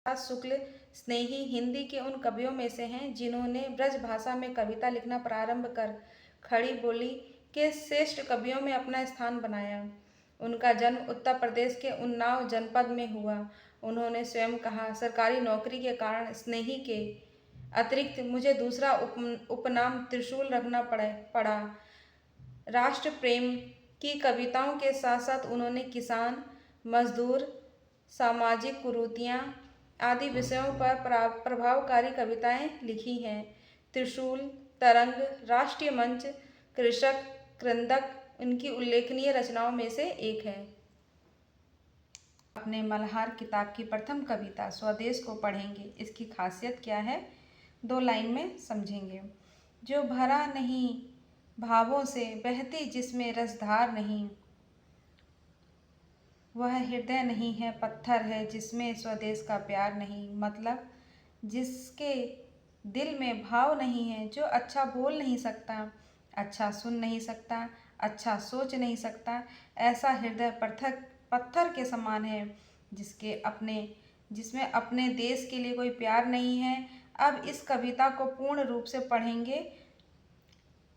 शुक्ल स्नेही हिंदी के उन कवियों में से हैं जिन्होंने ब्रज भाषा में कविता लिखना प्रारंभ कर खड़ी बोली के श्रेष्ठ कवियों में अपना स्थान बनाया। उनका जन्म उत्तर प्रदेश के उन्नाव जनपद में हुआ। उन्होंने स्वयं कहा, सरकारी नौकरी के कारण स्नेही के अतिरिक्त मुझे दूसरा उपनाम त्रिशूल रखना पड़ा। राष्ट्र प्रेम की कविताओं के साथ साथ उन्होंने किसान, मजदूर, सामाजिक कुरीतियाँ आदि विषयों पर प्रभावकारी कविताएं लिखी हैं। त्रिशूल, तरंग, राष्ट्रीय मंच, कृषक, कृंदक उनकी उल्लेखनीय रचनाओं में से एक है। अपने मल्हार किताब की प्रथम कविता स्वदेश को पढ़ेंगे। इसकी खासियत क्या है, 2 लाइन में समझेंगे। जो भरा नहीं भावों से, बहती जिसमें रसधार नहीं, वह हृदय नहीं है, पत्थर है जिसमें स्वदेश का प्यार नहीं। मतलब जिसके दिल में भाव नहीं है, जो अच्छा बोल नहीं सकता, अच्छा सुन नहीं सकता, अच्छा सोच नहीं सकता, ऐसा हृदय पत्थर के समान है, जिसमें अपने देश के लिए कोई प्यार नहीं है। अब इस कविता को पूर्ण रूप से पढ़ेंगे।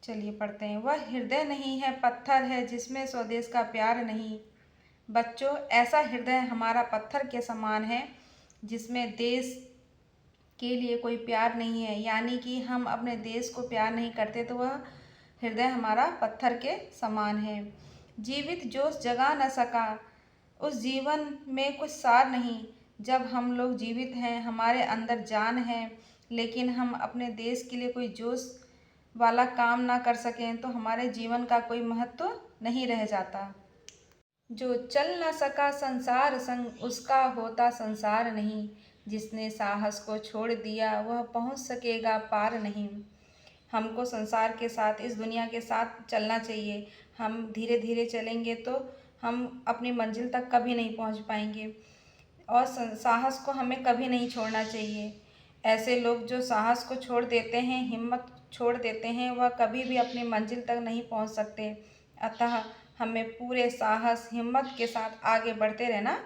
चलिए पढ़ते हैं। वह हृदय नहीं है, पत्थर है जिसमें स्वदेश का प्यार नहीं। बच्चों, ऐसा हृदय हमारा पत्थर के समान है जिसमें देश के लिए कोई प्यार नहीं है, यानी कि हम अपने देश को प्यार नहीं करते तो वह हृदय हमारा पत्थर के समान है। जीवित जोश जगा न सका, उस जीवन में कुछ सार नहीं। जब हम लोग जीवित हैं, हमारे अंदर जान है, लेकिन हम अपने देश के लिए कोई जोश वाला काम ना कर सकें तो हमारे जीवन का कोई महत्व नहीं रह जाता। जो चल न सका संसार संग, उसका होता संसार नहीं। जिसने साहस को छोड़ दिया, वह पहुंच सकेगा पार नहीं। हमको संसार के साथ, इस दुनिया के साथ चलना चाहिए। हम धीरे धीरे चलेंगे तो हम अपनी मंजिल तक कभी नहीं पहुंच पाएंगे, और साहस को हमें कभी नहीं छोड़ना चाहिए। ऐसे लोग जो साहस को छोड़ देते हैं, हिम्मत छोड़ देते हैं, वह कभी भी अपनी मंजिल तक नहीं पहुंच सकते। अतः हमें पूरे साहस, हिम्मत के साथ आगे बढ़ते रहना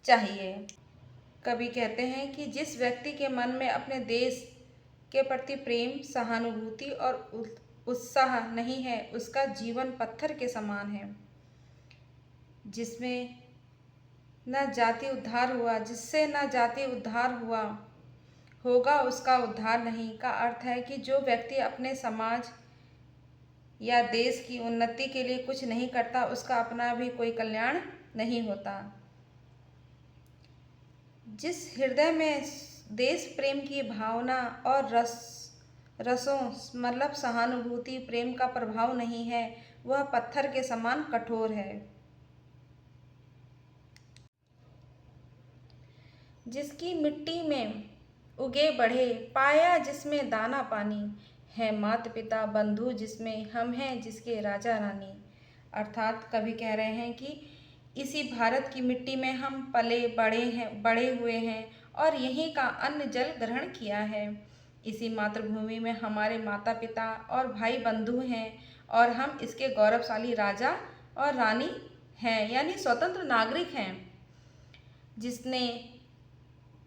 चाहिए। कवि कहते हैं कि जिस व्यक्ति के मन में अपने देश के प्रति प्रेम, सहानुभूति और उत्साह नहीं है, उसका जीवन पत्थर के समान है। जिससे न जाति उद्धार हुआ होगा, उसका उद्धार नहीं का अर्थ है कि जो व्यक्ति अपने समाज या देश की उन्नति के लिए कुछ नहीं करता, उसका अपना भी कोई कल्याण नहीं होता। जिस हृदय में देश प्रेम की भावना और रसों मतलब सहानुभूति, प्रेम का प्रभाव नहीं है, वह पत्थर के समान कठोर है। जिसकी मिट्टी में उगे बढ़े, पाया जिसमें दाना पानी, है माता पिता बंधु जिसमें हम हैं जिसके राजा रानी। अर्थात कवि कह रहे हैं कि इसी भारत की मिट्टी में हम पले बड़े हुए हैं और यहीं का अन्न जल ग्रहण किया है। इसी मातृभूमि में हमारे माता पिता और भाई बंधु हैं और हम इसके गौरवशाली राजा और रानी हैं, यानी स्वतंत्र नागरिक हैं। जिसने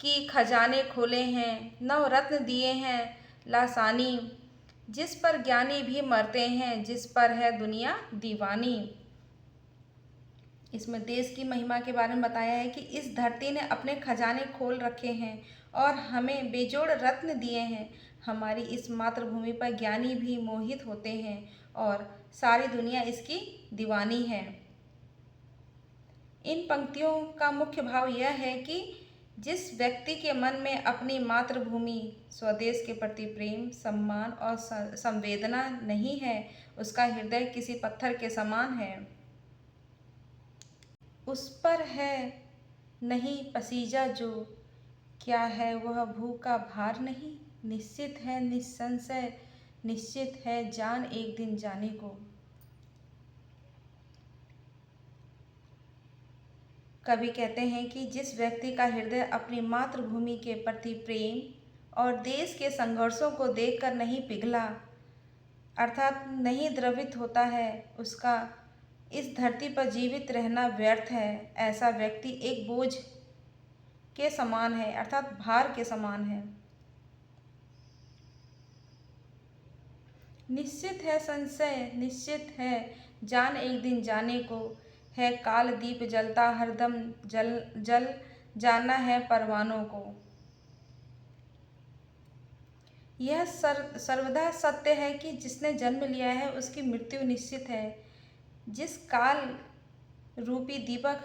की खजाने खोले हैं, नवरत्न दिए हैं लासानी, जिस पर ज्ञानी भी मरते हैं, जिस पर है दुनिया दीवानी। इसमें देश की महिमा के बारे में बताया है कि इस धरती ने अपने खजाने खोल रखे हैं और हमें बेजोड़ रत्न दिए हैं। हमारी इस मातृभूमि पर ज्ञानी भी मोहित होते हैं और सारी दुनिया इसकी दीवानी है। इन पंक्तियों का मुख्य भाव यह है कि जिस व्यक्ति के मन में अपनी मातृभूमि, स्वदेश के प्रति प्रेम, सम्मान और संवेदना नहीं है, उसका हृदय किसी पत्थर के समान है। उस पर है नहीं पसीजा जो, क्या है वह भूख का भार नहीं। निश्चित है निस्संशय, निश्चित है जान एक दिन जाने को। कवि कहते हैं कि जिस व्यक्ति का हृदय अपनी मातृभूमि के प्रति प्रेम और देश के संघर्षों को देखकर नहीं पिघला, अर्थात नहीं द्रवित होता है, उसका इस धरती पर जीवित रहना व्यर्थ है। ऐसा व्यक्ति एक बोझ के समान है, अर्थात भार के समान है। निश्चित है संशय, निश्चित है जान एक दिन जाने को, है काल दीप जलता हरदम जल जल जाना है परवानों को। यह सर्वदा सत्य है कि जिसने जन्म लिया है उसकी मृत्यु निश्चित है। जिस काल रूपी दीपक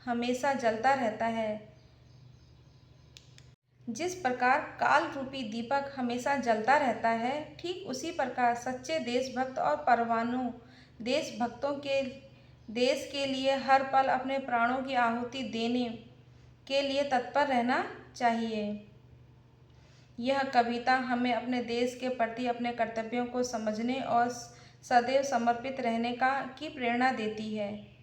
हमेशा जलता रहता है, जिस प्रकार काल रूपी दीपक हमेशा जलता रहता है, ठीक उसी प्रकार सच्चे देशभक्त और परवानों देशभक्तों के देश के लिए हर पल अपने प्राणों की आहुति देने के लिए तत्पर रहना चाहिए। यह कविता हमें अपने देश के प्रति अपने कर्तव्यों को समझने और सदैव समर्पित रहने की प्रेरणा देती है।